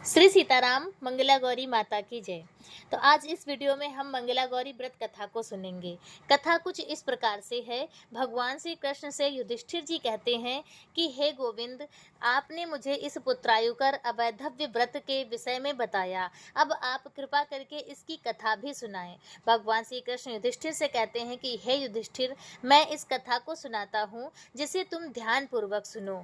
श्री सीताराम, मंगला गौरी माता की जय। तो आज इस वीडियो में हम मंगला गौरी व्रत कथा को सुनेंगे। कथा कुछ इस प्रकार से है। भगवान श्री कृष्ण से युधिष्ठिर जी कहते हैं कि हे गोविंद, आपने मुझे इस पुत्रायुकर अवैधव्य व्रत के विषय में बताया, अब आप कृपा करके इसकी कथा भी सुनाएं। भगवान श्री कृष्ण युधिष्ठिर से कहते हैं कि हे युधिष्ठिर, मैं इस कथा को सुनाता हूँ, जिसे तुम ध्यान पूर्वक सुनो।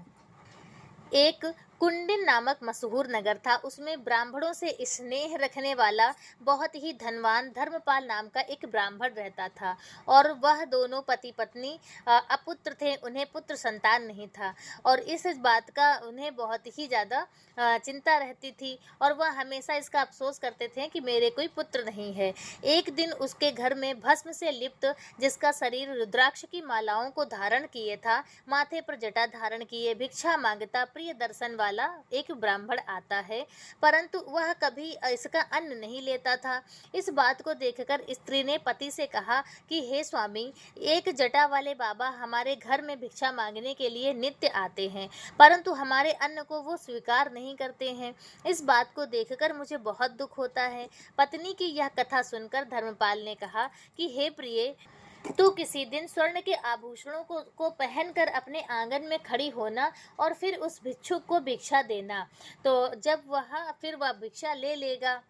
एक कुंडिन नामक मशहूर नगर था। उसमें ब्राह्मणों से स्नेह रखने वाला बहुत ही धनवान धर्मपाल नाम का एक ब्राह्मण रहता था, और वह दोनों पति पत्नी अपुत्र थे। उन्हें पुत्र संतान नहीं था, और इस बात का उन्हें बहुत ही ज़्यादा चिंता रहती थी, और वह हमेशा इसका अफसोस करते थे कि मेरे कोई पुत्र नहीं है। एक दिन उसके घर में भस्म से लिप्त, जिसका शरीर रुद्राक्ष की मालाओं को धारण किए था, माथे पर जटा धारण किए, भिक्षा मांगता प्रिय दर्शन वाला एक ब्राह्मण आता है, परंतु वह कभी इसका अन्न नहीं लेता था। इस बात को देखकर स्त्री ने पति से कहा कि हे स्वामी, एक जटा वाले बाबा हमारे घर में भिक्षा मांगने के लिए नित्य आते हैं, परंतु हमारे अन्न को वो स्वीकार नहीं करते हैं। इस बात को देखकर मुझे बहुत दुख होता है। पत्नी की यह कथा सुनकर धर्मपाल ने कहा कि हे प्रिय, तू किसी दिन स्वर्ण के आभूषणों को पहनकर अपने आंगन में खड़ी होना, और फिर उस भिक्षुक को भिक्षा देना। तो जब वह भिक्षा ले लेगा,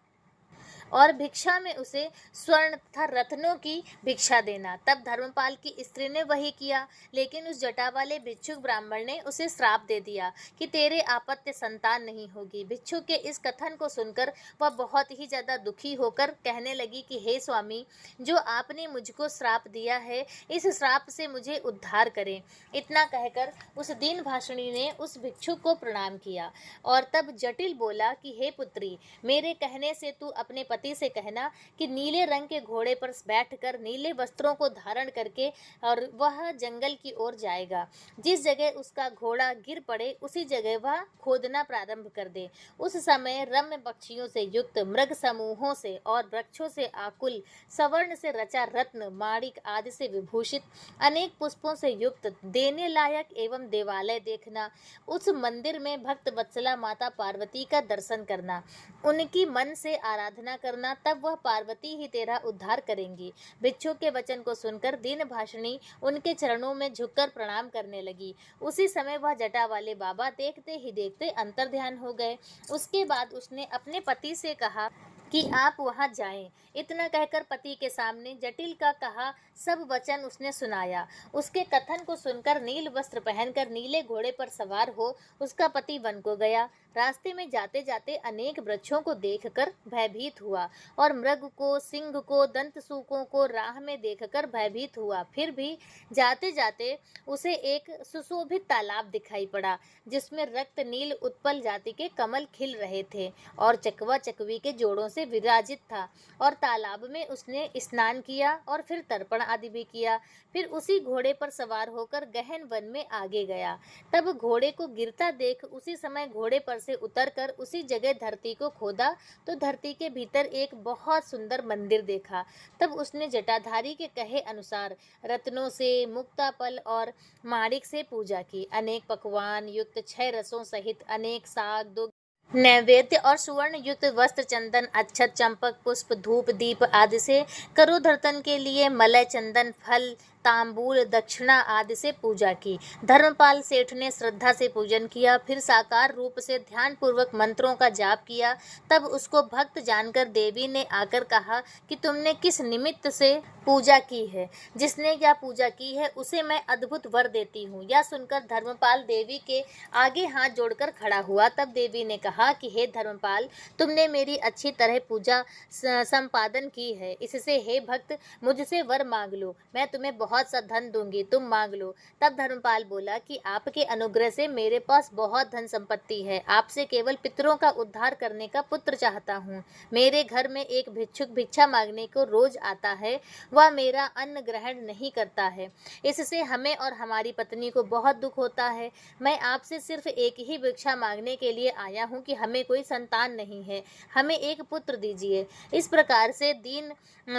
और भिक्षा में उसे स्वर्ण तथा रत्नों की भिक्षा देना। तब धर्मपाल की स्त्री ने वही किया, लेकिन उस जटा वाले भिक्षुक ब्राह्मण ने उसे श्राप दे दिया कि तेरे आपत्य संतान नहीं होगी। भिक्षुक के इस कथन को सुनकर वह बहुत ही ज़्यादा दुखी होकर कहने लगी कि हे स्वामी, जो आपने मुझको श्राप दिया है, इस श्राप से मुझे उद्धार करें। इतना कहकर उस दीन भाषिणी ने उस भिक्षुक को प्रणाम किया, और तब जटिल बोला कि हे पुत्री, मेरे कहने से तू अपने पति से कहना कि नीले रंग के घोड़े पर बैठकर नीले वस्त्रों को धारण करके और वह जंगल की ओर जाएगा। जिस जगह उसका घोड़ा गिर पड़े, उसी जगह वह खोदना प्रारंभ कर दे। उस समय रम्य पक्षियों से युक्त, मृग समूहों से और वृक्षों से आकुल, सवर्ण से रचा रत्न माणिक आदि से विभूषित अनेक पुष्पों से युक्त देने लायक एवं देवालय देखना। उस मंदिर में भक्त वत्सला माता पार्वती का दर्शन करना, उनकी मन से आराधना करना, तब वह पार्वती ही तेरा उद्धार करेंगी। भिक्षुक के वचन को सुनकर दीन भाषिणी उनके चरणों में झुककर प्रणाम करने लगी। उसी समय वह जटा वाले बाबा देखते ही देखते अंतर्ध्यान हो गए। उसके बाद उसने अपने पति से कहा कि आप वहां जाएं। इतना कहकर पति के सामने जटिल का कहा सब वचन उसने सुनाया। उसके कथन को सुनकर नील वस्त्र पहनकर नीले घोड़े पर सवार हो उसका पति वन को गया। रास्ते में जाते जाते अनेक वृक्षों को देखकर भयभीत हुआ, और मृग को, सिंह को, दंतसूकों को राह में देखकर भयभीत हुआ। फिर भी जाते जाते उसे एक सुशोभित तालाब दिखाई पड़ा, जिसमें रक्त नील उत्पल जाति के कमल खिल रहे थे, और चकवा चकवी के जोड़ों से विराजित था। और तालाब में उसने स्नान किया और फिर तर्पण आदि भी किया। फिर उसी घोड़े पर सवार होकर गहन वन में आगे गया। तब घोड़े को गिरता देख उसी समय घोड़े पर से उतरकर उसी जगह धरती को खोदा, तो धरती के भीतर एक बहुत सुंदर मंदिर देखा। तब उसने जटाधारी के कहे अनुसार रत्नों से, मुक्तापल और माणिक से पूजा की। अनेक पकवान युक्त 6 रसों सहित अनेक साग, दो नैवेद्य और सुवर्ण युक्त वस्त्र, चंदन, अक्षत, चंपक पुष्प, धूप, दीप आदि से करोधर्तन के लिए मलय, चंदन, फल, तांबूल, दक्षिणा आदि से पूजा की। धर्मपाल सेठ ने श्रद्धा से पूजन किया, फिर साकार रूप से ध्यान पूर्वक मंत्रों का जाप किया। तब उसको भक्त जानकर देवी ने आकर कहा कि तुमने किस निमित्त से पूजा की है। जिसने यह पूजा की है उसे मैं अद्भुत वर देती हूँ। यह सुनकर धर्मपाल देवी के आगे हाथ जोड़कर खड़ा हुआ। तब देवी ने कहा कि हे धर्मपाल, तुमने मेरी अच्छी तरह पूजा संपादन की है, इससे हे भक्त मुझसे वर मांग लो, मैं तुम्हें बहुत सा धन दूंगी, तुम मांग लो। तब धर्मपाल बोला कि आपके अनुग्रह से मेरे पास बहुत धन संपत्ति है, आपसे केवल पितरों का उद्धार करने का पुत्र चाहता हूँ। मेरे घर में एक भिक्षुक भिक्षा मांगने को रोज आता है, वह मेरा अन्न ग्रहण नहीं करता है, इससे हमें और हमारी पत्नी को बहुत दुख होता है। मैं आपसे सिर्फ एक ही भिक्षा मांगने के लिए आया हूँ कि हमें कोई संतान नहीं है, हमें एक पुत्र दीजिए। इस प्रकार से दीन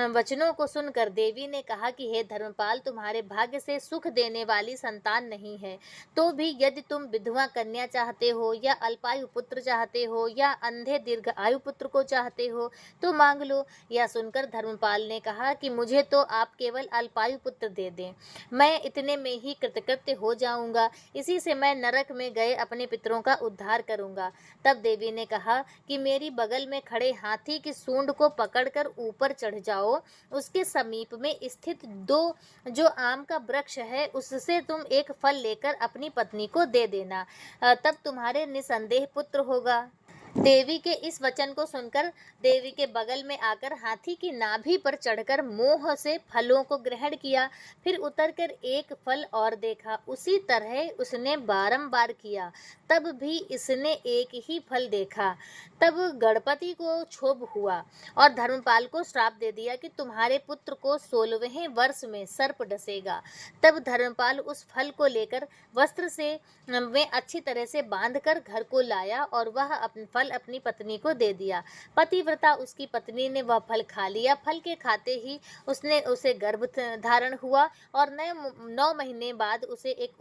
वचनों को सुनकर देवी ने कहा कि हे धर्मपाल, धर्मपाल तुम्हारे भाग्य से सुख देने वाली संतान नहीं है, तो भी यदि तुम विधवा कन्या चाहते हो या अल्पायु पुत्र चाहते हो या अंधे दीर्घ आयु पुत्र को चाहते हो तो मांग लो। यह सुनकर धर्मपाल ने कहा कि मुझे तो आप केवल अल्पायु पुत्र दे दें, मैं इतने में ही कृतकृत्य हो जाऊंगा, इसी से मैं नरक में गए अपने पितरों का उद्धार करूंगा। तब देवी ने कहा कि मेरी बगल में खड़े हाथी की सूंड को पकड़कर ऊपर चढ़ जाओ, उसके समीप में स्थित दो जो आम का वृक्ष है उससे तुम एक फल लेकर अपनी पत्नी को दे देना, तब तुम्हारे निसंदेह पुत्र होगा। देवी के इस वचन को सुनकर देवी के बगल में आकर हाथी की नाभि पर चढ़कर मोह से फलों को ग्रहण किया, फिर उतरकर एक फल और देखा। उसी तरह उसने बारंबार किया, तब भी इसने एक ही फल देखा। तब गणपति को क्षोभ हुआ और धर्मपाल को श्राप दे दिया कि तुम्हारे पुत्र को 16वें वर्ष में सर्प डसेगा। तब धर्मपाल उस फल को लेकर वस्त्र से में अच्छी तरह से बांधकर घर को लाया और वह फल अपनी पत्नी को दे दिया। पतिव्रता उसकी पत्नी ने वह फल खा लिया। फल के खाते ही उसे गर्भ धारण हुआ और 9 महीने बाद उसे एक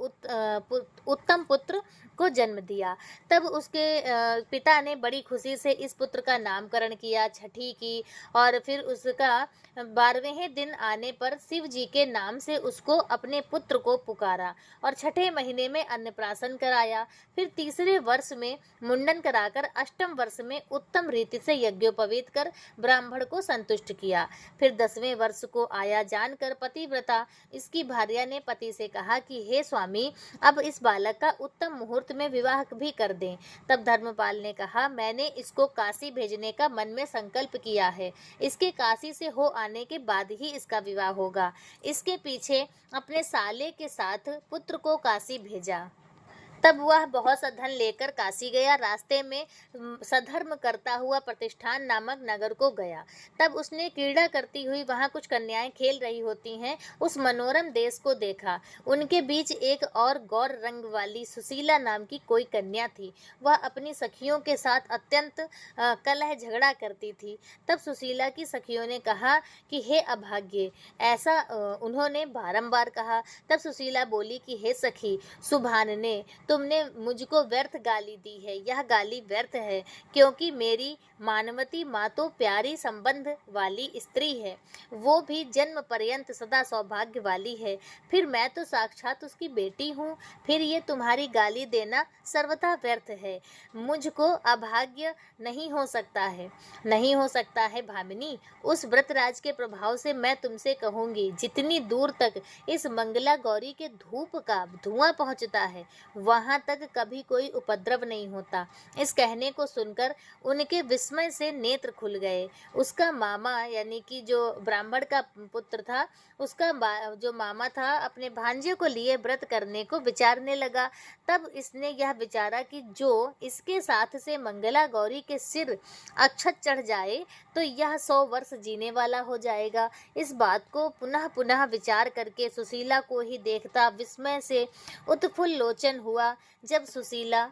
उत्तम पुत्र को जन्म दिया। तब उसके पिता ने बड़ी खुशी से इस पुत्र का नामकरण किया, छठी की, और फिर उसका 12वें दिन आने पर शिव जी के नाम से उसको अपने पुत्र को पुकारा और छठे महीने में अन्नप्राशन कराया। फिर तीसरे वर्ष में मुंडन कराकर अष्टम वर्ष में उत्तम रीति से यज्ञोपवीत कर ब्राह्मण को संतुष्ट किया। फिर 10वें वर्ष को आया जानकर पतिव्रता इसकी भार्या ने पति से कहा कि हे स्वामी, अब इस बालक का उत्तम मुहूर्त में विवाह भी कर दें। तब धर्मपाल ने कहा, मैंने इसको काशी भेजने का मन में संकल्प किया है, इसके काशी से हो आने के बाद ही इसका विवाह होगा। इसके पीछे अपने साले के साथ पुत्र को काशी भेजा। तब वह बहुत सा धन लेकर काशी गया। रास्ते में सधर्म करता हुआ प्रतिष्ठान नामक नगर को गया। तब उसने क्रीड़ा करती हुई वहां कुछ कन्याएं खेल रही होती हैं उस मनोरम देश को देखा। उनके बीच एक और गौर रंग वाली सुशीला नाम की कोई कन्या थी। वह अपनी सखियों के साथ अत्यंत कलह झगड़ा करती थी। तब सुशीला की सखियों ने कहा कि हे अभाग्य, ऐसा उन्होंने बारंबार कहा। तब सुशीला बोली कि हे सखी सुभानने, तुमने मुझको व्यर्थ गाली दी है। यह गाली व्यर्थ है, क्योंकि मेरी मानवती माँ तो प्यारी संबंध वाली स्त्री है, वो भी जन्म पर्यंत सदा सौभाग्य वाली है। फिर मैं तो साक्षात उसकी बेटी हूँ। फिर ये तुम्हारी गाली देना सर्वथा व्यर्थ है। मुझको अभाग्य नहीं हो सकता है, नहीं हो सकता है भामिनी। उस व्रतराज के प्रभाव से मैं तुमसे कहूँगी, जितनी दूर तक इस मंगला गौरी के धूप का धुआं पहुँचता है वहां तक कभी कोई उपद्रव नहीं होता। इस कहने को सुनकर उनके विस्मय से नेत्र खुल गए। उसका मामा यानी कि जो ब्राह्मण का पुत्र था, उसका जो मामा था अपने भांजे को लिए व्रत करने को विचारने लगा। तब इसने यह विचारा कि जो इसके साथ से मंगला गौरी के सिर अक्षत चढ़ जाए तो यह 100 वर्ष जीने वाला हो जाएगा। इस बात को पुनः पुनः विचार करके सुशीला को ही देखता विस्मय से उत्फुल्ल लोचन हुआ। जब सुशीला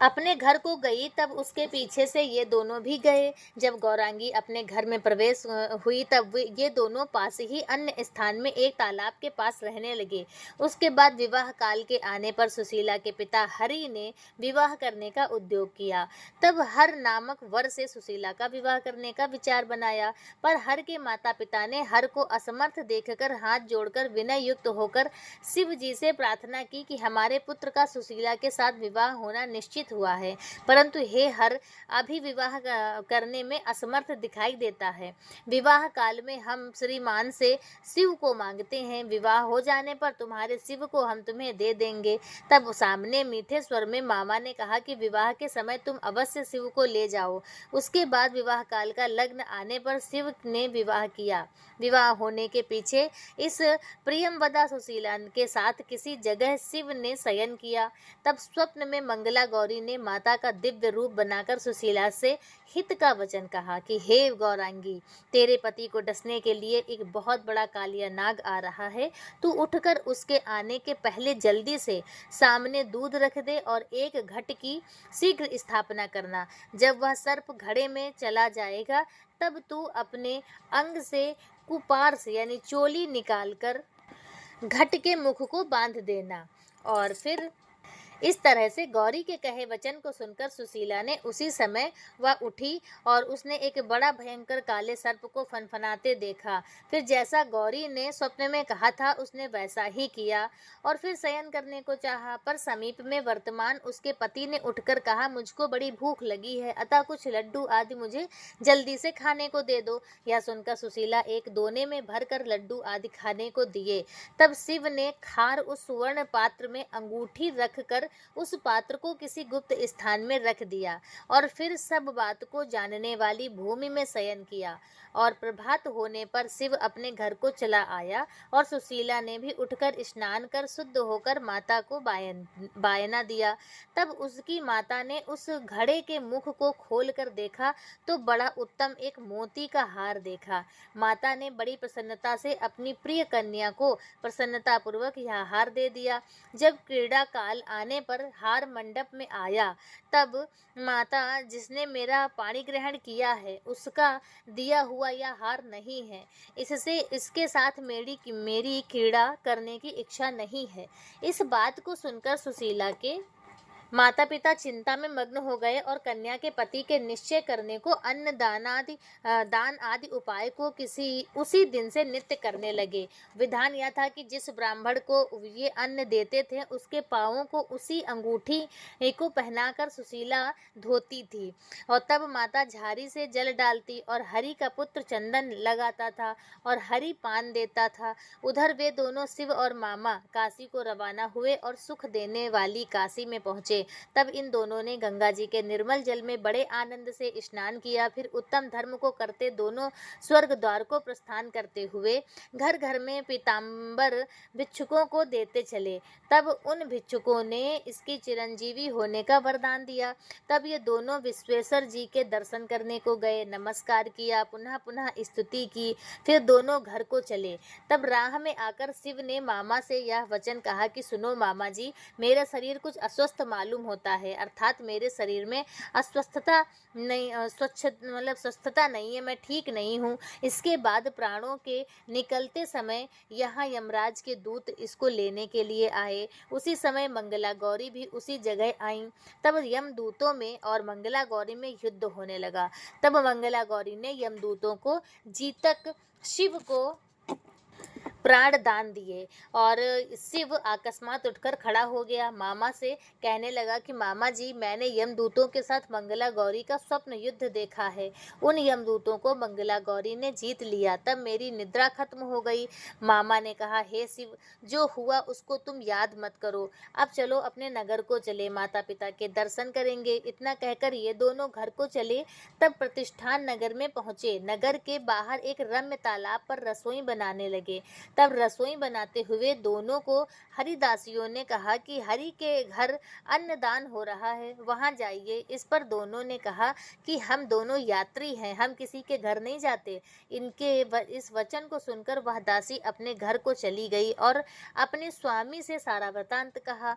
अपने घर को गई तब उसके पीछे से ये दोनों भी गए। जब गौरांगी अपने घर में प्रवेश हुई तब ये दोनों पास ही अन्य स्थान में एक तालाब के पास रहने लगे। उसके बाद विवाह काल के आने पर सुशीला के पिता हरि ने विवाह करने का उद्योग किया। तब हर नामक वर से सुशीला का विवाह करने का विचार बनाया, पर हर के माता पिता ने हर को असमर्थ देखकर हाथ जोड़कर विनय युक्त होकर शिव जी से प्रार्थना की कि हमारे पुत्र का सुशीला के साथ विवाह होना निश्चित हुआ है, परंतु हे हर अभी विवाह करने में असमर्थ दिखाई देता है। विवाह काल में हम श्रीमान से शिव को मांगते हैं, विवाह हो जाने पर तुम्हारे शिव को हम तुम्हें दे देंगे। तब सामने मीठे स्वर में मामा ने कहा कि विवाह के समय तुम अवश्य शिव को ले जाओ। उसके बाद विवाह काल का लग्न आने पर शिव ने विवाह किया। विवाह होने के पीछे इस प्रियमवदा सुशीला के साथ किसी जगह शिव ने शयन किया। तब स्वप्न में मंगला गौरी ने माता का दिव्य रूप बनाकर सुशीला से हित का वचन कहा कि हे गौरांगी, तेरे पति को डसने के लिए एक बहुत बड़ा कालिया नाग आ रहा है। तू उठकर उसके आने के पहले जल्दी से सामने दूध रख दे और एक घट की शीघ्र स्थापना करना। जब वह सर्प घड़े में चला जाएगा तब तू अपने अंग से कुपार्स यानी चोली निकालकर घट के मुख को बांध देना। और फिर इस तरह से गौरी के कहे वचन को सुनकर सुशीला ने उसी समय वह उठी और उसने एक बड़ा भयंकर काले सर्प को फनफनाते देखा। फिर जैसा गौरी ने स्वप्न में कहा था उसने वैसा ही किया और फिर शयन करने को चाहा, पर समीप में वर्तमान उसके पति ने उठकर कहा, मुझको बड़ी भूख लगी है, अतः कुछ लड्डू आदि मुझे जल्दी से खाने को दे दो। यह सुनकर सुशीला एक दोने में भरकर लड्डू आदि खाने को दिए। तब शिव ने खार उस सुवर्ण पात्र में अंगूठी रखकर उस पात्र को किसी गुप्त स्थान में रख दिया और फिर सब बात को जानने वाली भूमि में शयन किया। और प्रभात होने पर शिव अपने घर को चला आया और सुशीला ने भी उठकर स्नान कर शुद्ध होकर माता को बायना दिया। तब उसकी माता ने उस घड़े के मुख को खोलकर देखा तो बड़ा उत्तम एक मोती का हार देखा। माता ने बड़ी प्रसन्नता से अपनी प्रिय कन्या को प्रसन्नतापूर्वक यह हार दे दिया। जब क्रीड़ा काल आने पर हार मंडप में आया तब माता, जिसने मेरा पाणी ग्रहण किया है उसका दिया हुआ यह हार नहीं है, इससे इसके साथ मेरी क्रीड़ा करने की इच्छा नहीं है। इस बात को सुनकर सुशीला के माता पिता चिंता में मग्न हो गए और कन्या के पति के निश्चय करने को अन्न दान आदि उपाय को उसी दिन से नित्य करने लगे। विधान यह था कि जिस ब्राह्मण को ये अन्न देते थे उसके पांवों को उसी अंगूठी को पहनाकर सुशीला धोती थी और तब माता झारी से जल डालती और हरि का पुत्र चंदन लगाता था और हरि पान देता था। उधर वे दोनों शिव और मामा काशी को रवाना हुए और सुख देने वाली काशी में पहुंचे। तब इन दोनों ने गंगा जी के निर्मल जल में बड़े आनंद से स्नान किया। फिर उत्तम धर्म को करते दोनों स्वर्ग द्वार को प्रस्थान करते हुए घर घर में पीताम्बर भिक्षुकों को देते चले। तब उन भिक्षुकों ने इसकी चिरंजीवी होने का वरदान दिया। तब ये दोनों विश्वेश्वर जी के दर्शन करने को गए, नमस्कार किया, पुनः पुनः स्तुति की, फिर दोनों घर को चले। तब राह में आकर शिव ने मामा से यह वचन कहा कि सुनो मामा जी, मेरा शरीर कुछ अस्वस्थ मालूम होता है, अर्थात मेरे शरीर में अस्वस्थता नहीं, स्वस्थता नहीं है, मैं ठीक नहीं हूँ। इसके बाद प्राणों के निकलते समय यहाँ यमराज के दूत इसको लेने के लिए आए। उसी समय मंगला गौरी भी उसी जगह आई। तब यमदूतों में और मंगला गौरी में युद्ध होने लगा। तब मंगला गौरी ने यमदूतों को जीतक शिव को प्राण दान दिए और शिव अकस्मात उठकर खड़ा हो गया। मामा से कहने लगा कि मामा जी, मैंने यमदूतों के साथ मंगला गौरी का स्वप्न युद्ध देखा है। उन यमदूतों को मंगला गौरी ने जीत लिया। तब मेरी निद्रा खत्म हो गई। मामा ने कहा, हे शिव, जो हुआ उसको तुम याद मत करो, अब चलो अपने नगर को चले, माता पिता के दर्शन करेंगे। इतना कहकर ये दोनों घर को चले। तब प्रतिष्ठान नगर में पहुंचे। नगर के बाहर एक रम्य तालाब पर रसोई बनाने लगे। तब रसोई बनाते हुए दोनों को हरिदासियों ने कहा कि हरि के घर अन्नदान हो रहा है, वहां जाइए। इस पर दोनों ने कहा कि हम दोनों यात्री हैं, हम किसी के घर नहीं जाते। इनके इस वचन को सुनकर वह दासी अपने घर को चली गई और अपने स्वामी से सारा वृतांत कहा।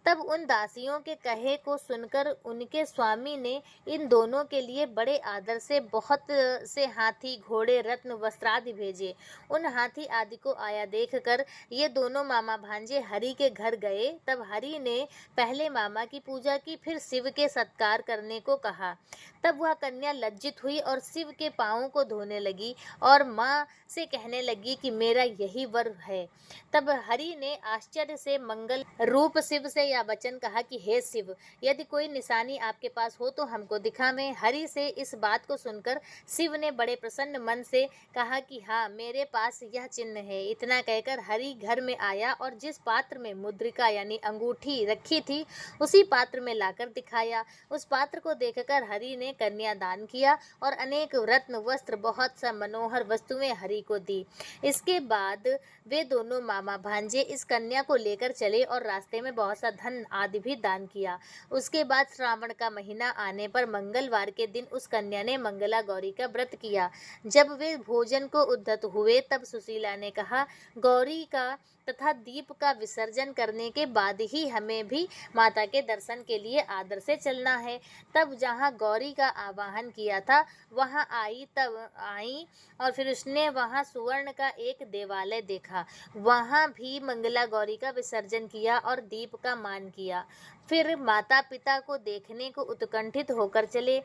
तब उन दासियों के कहे को सुनकर उनके स्वामी ने इन दोनों के लिए बड़े आदर से बहुत से हाथी, घोड़े, रत्न, वस्त्रादि भेजे। उन हाथी आदि को आया देखकर ये दोनों मामा भांजे हरि के घर गए। तब हरि ने पहले मामा की पूजा की, फिर शिव के सत्कार करने को कहा। तब वह कन्या लज्जित हुई और शिव के पांवों को धोने लगी और माँ से कहने लगी कि मेरा यही वर है। तब हरि ने आश्चर्य से मंगल रूप शिव से यह वचन कहा कि हे शिव, यदि कोई निशानी आपके पास हो तो हमको दिखावें। हरि से इस बात को सुनकर शिव ने बड़े प्रसन्न मन से कहा कि हाँ, मेरे पास यह चिन्ह है। इतना कहकर हरि घर में आया और जिस पात्र में मुद्रिका यानी अंगूठी रखी थी उसी पात्र में लाकर दिखाया। उस पात्र को देखकर हरि ने कन्यादान किया और अनेक रत्न, वस्त्र, बहुत सा मनोहर वस्तुएं हरि को दी। इसके बाद वे दोनों मामा भांजे इस कन्या को लेकर चले और रास्ते में बहुत सा धन आदि भी दान किया। उसके बाद श्रावण का महीना आने पर मंगलवार के दिन उस कन्या ने मंगला गौरी का व्रत किया। जब वे भोजन को उद्धत हुए तब सुशीला ने कहा, कहा, गौरी का तथा दीप का विसर्जन करने के बाद ही हमें भी माता के दर्शन के लिए आदर से चलना है। तब जहाँ गौरी का आवाहन किया था वहाँ आई और फिर उसने वहाँ सुवर्ण का एक देवालय देखा, वहाँ भी मंगला गौरी का विसर्जन किया और दीप का मान किया। फिर माता पिता को देखने को उत्कंठित होकर चले।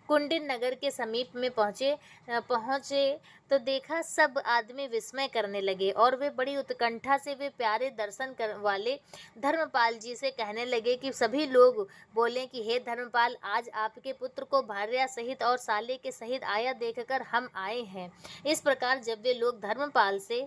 कुंडिन नगर के समीप में पहुँचे तो देखा सब आदमी विस्मय करने लगे और वे बड़ी उत्कंठा से वे प्यारे दर्शन वाले धर्मपाल जी से कहने लगे कि सभी लोग बोले कि हे धर्मपाल, आज आपके पुत्र को भार्या सहित और साले के सहित आया देखकर हम आए हैं। इस प्रकार जब वे लोग धर्मपाल से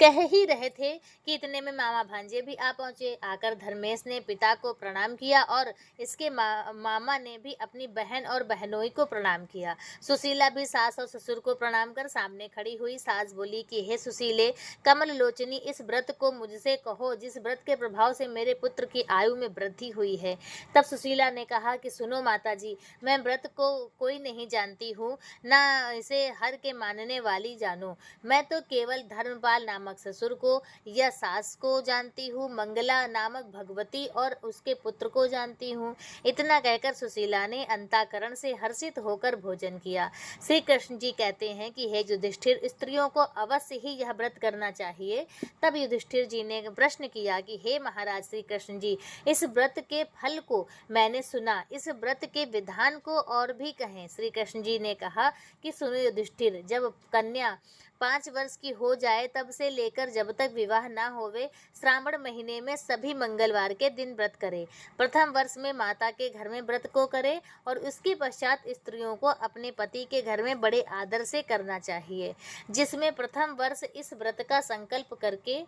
कह ही रहे थे कि इतने में मामा भांजे भी आ पहुंचे। आकर धर्मेश ने पिता को प्रणाम किया और इसके मामा ने भी अपनी बहन और बहनोई को प्रणाम किया। सुशीला भी सास और ससुर को प्रणाम कर सामने खड़ी हुई। सास बोली कि हे सुशीले, कमल लोचनी, इस व्रत को मुझसे कहो जिस व्रत के प्रभाव से मेरे पुत्र की आयु में वृद्धि हुई है। तब सुशीला ने कहा कि सुनो माता जी, मैं व्रत को कोई नहीं जानती हूँ, न इसे हर के मानने वाली जानू। मैं तो केवल धर्मपाल नामक ससुर को या सास को जानती हूँ, मंगला नामक भगवती और उसके पुत्र को जानती हूँ। इतना कहकर सुशीला ने अंतःकरण से हर्षित होकर भोजन किया। श्री कृष्ण जी कहते हैं कि हे युधिष्ठिर, स्त्रियों को अवश्य ही यह व्रत करना चाहिए। तब युधिष्ठिर जी ने प्रश्न किया कि हे महाराज श्री कृष्ण जी, इस व्रत के फल को मैंने सुना, इस व्रत के विधान को और भी कहें। श्री कृष्ण जी ने कहा कि सुनो युधिष्ठिर, जब कन्या 5 वर्ष की हो जाए तब से लेकर जब तक विवाह ना होवे, श्रावण महीने में सभी मंगलवार के दिन व्रत करे। प्रथम वर्ष में माता के घर में व्रत को करे और उसके पश्चात स्त्रियों को अपने पति के घर में बड़े आदर से करना चाहिए। जिसमें प्रथम वर्ष इस व्रत का संकल्प करके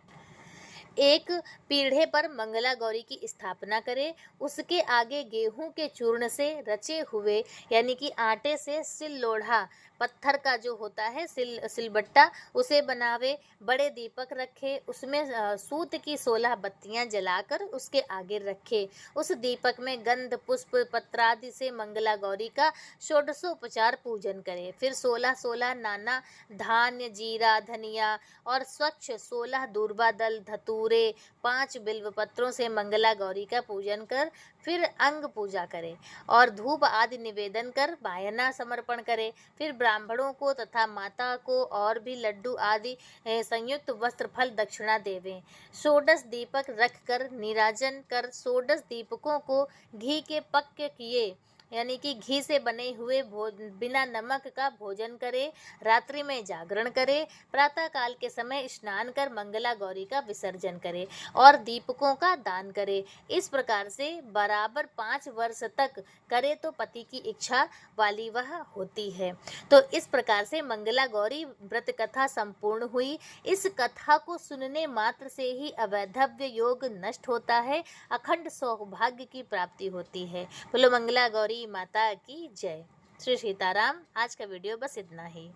एक पीढ़े पर मंगला गौरी की स्थापना करे, उसके आगे गेहूं के चूर्ण से रचे हुए यानी कि आटे से सिल लोढ़ा, पत्थर का जो होता है सिलबट्टा, उसे बनावे, बड़े दीपक रखे, उसमें सूत की 16 बत्तियां जलाकर उसके आगे रखे। उस दीपक में गंध पुष्प पत्रादि से मंगला गौरी का षोडशोपचार पूजन करे। फिर 16 नाना धान्य, जीरा, धनिया और स्वच्छ 16 दूर्वा दल, धतूरे, 5 बिल्व पत्रों से मंगला गौरी का पूजन कर फिर अंग पूजा करे और धूप आदि निवेदन कर वायना समर्पण करे। फिर ब्राह्मणों को तथा माता को और भी लड्डू आदि संयुक्त वस्त्र फल दक्षिणा देवें। 16 दीपक रख कर निराजन कर 16 दीपकों को घी के पक्के किए यानी कि घी से बने हुए बिना नमक का भोजन करे, रात्रि में जागरण करे, प्रातः काल के समय स्नान कर मंगला गौरी का विसर्जन करे और दीपकों का दान करे। इस प्रकार से बराबर 5 वर्ष तक करे तो पति की इच्छा वाली वह होती है। तो इस प्रकार से मंगला गौरी व्रत कथा संपूर्ण हुई। इस कथा को सुनने मात्र से ही अवैधव्य योग नष्ट होता है, अखंड सौभाग्य की प्राप्ति होती है। बोलो मंगला गौरी माता की जय। श्री सीताराम। आज का वीडियो बस इतना ही।